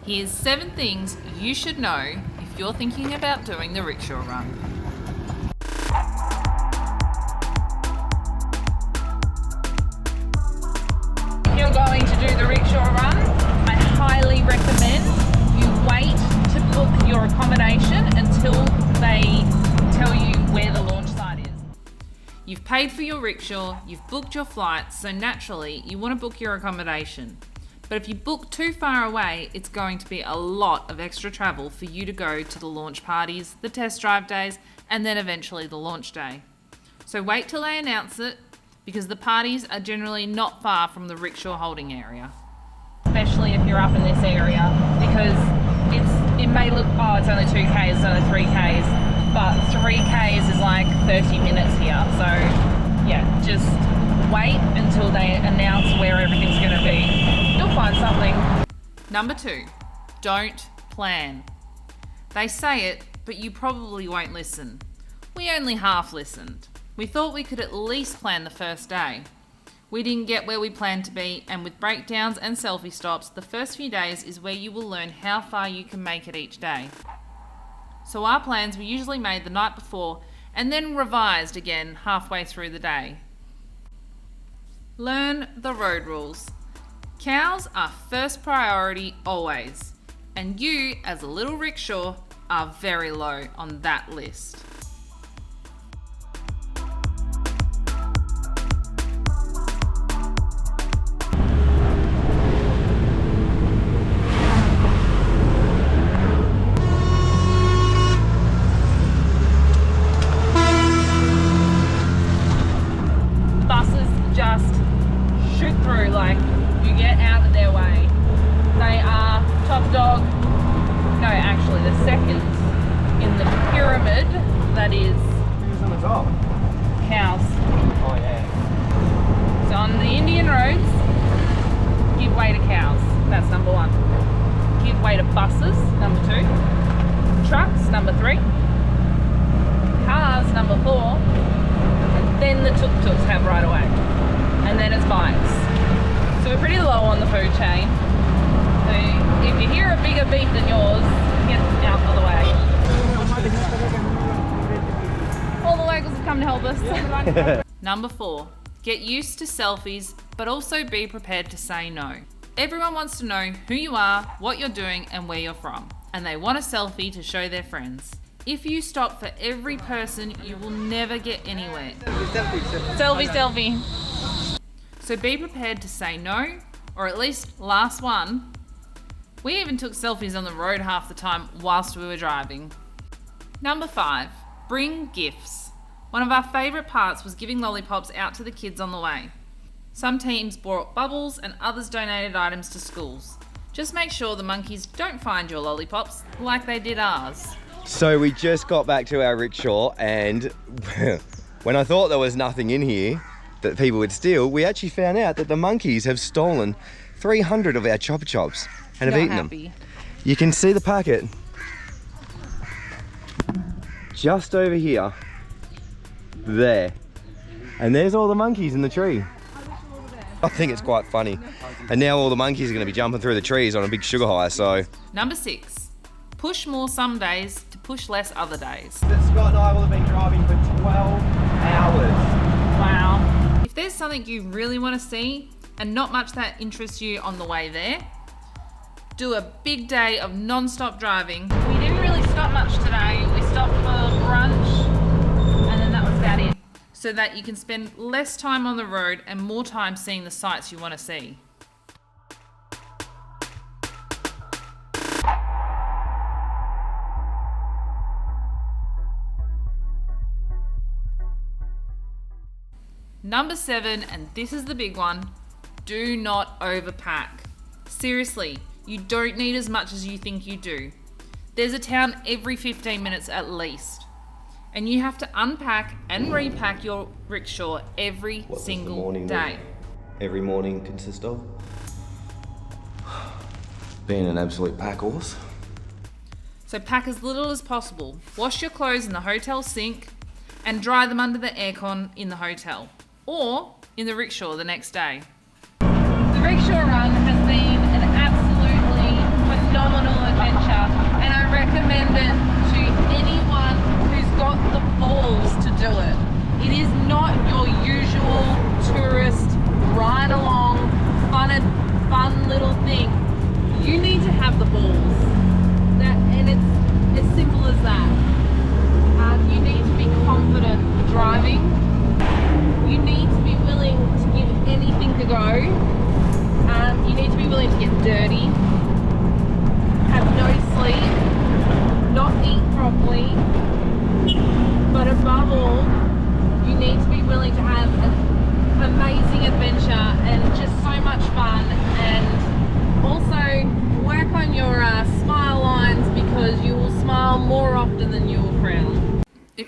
Here's 7 things you should know if you're thinking about doing the Rickshaw Run. If you're going to do the Rickshaw Run, I highly recommend you wait to book your accommodation until they tell you where the launch site is. You've paid for your rickshaw, you've booked your flights, so naturally you want to book your accommodation. But if you book too far away, it's going to be a lot of extra travel for you to go to the launch parties, the test drive days, and then eventually the launch day. So wait till they announce it, because the parties are generally not far from the rickshaw holding area. Especially if you're up in this area, because it may look, oh, it's only 2Ks, it's only 3Ks, but 3Ks is like 30 minutes here. So yeah, just wait until they announce where everything's going to be. You'll find something. Number 2, don't plan. They say it, but you probably won't listen. We only half listened. We thought we could at least plan the first day. We didn't get where we planned to be, and with breakdowns and selfie stops, the first few days is where you will learn how far you can make it each day. So our plans were usually made the night before and then revised again halfway through the day. Learn the road rules. Cows are first priority always, and you, as a little rickshaw, are very low on that list. Just shoot through, like you get out of their way. They are top dog. No, actually the second in the pyramid, that is Who's on the top? cows. Oh yeah. So on the Indian roads, give way to cows. That's number 1. Give way to buses, number 2. Trucks, number 3. Cars, number 4. And then the tuk-tuks have right away. And then it's bikes. So we're pretty low on the food chain. So if you hear a bigger beep than yours, get out of the way. All the locals have come to help us. Number 4, get used to selfies, but also be prepared to say no. Everyone wants to know who you are, what you're doing, and where you're from. And they want a selfie to show their friends. If you stop for every person, you will never get anywhere. Selfie. So be prepared to say no, or at least last one. We even took selfies on the road half the time whilst we were driving. Number 5, bring gifts. One of our favourite parts was giving lollipops out to the kids on the way. Some teams brought bubbles and others donated items to schools. Just make sure the monkeys don't find your lollipops like they did ours. So we just got back to our rickshaw, and when I thought there was nothing in here that people would steal, we actually found out that the monkeys have stolen 300 of our Chopper Chops and have eaten them. You can see the packet just over here, there, and there's all the monkeys in the tree. I think it's quite funny. And now all the monkeys are going to be jumping through the trees on a big sugar high, so. Number 6, push more some days to push less other days. Scott and I will have been driving for 12 hours. Wow. If there's something you really want to see and not much that interests you on the way there, do a big day of non-stop driving. We didn't really stop much today. We stopped for brunch and then that was about it. So that you can spend less time on the road and more time seeing the sights you want to see. Number 7, and this is the big one, do not overpack. Seriously, you don't need as much as you think you do. There's a town every 15 minutes at least. And you have to unpack and repack your rickshaw every single day. Every morning consists of being an absolute pack horse. So pack as little as possible. Wash your clothes in the hotel sink and dry them under the aircon in the hotel or in the rickshaw the next day. The Rickshaw Run has been an absolutely phenomenal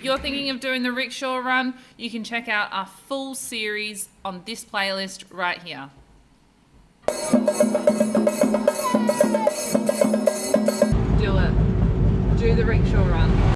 If you're thinking of doing the Rickshaw Run, you can check out our full series on this playlist right here. Do it. Do the Rickshaw Run.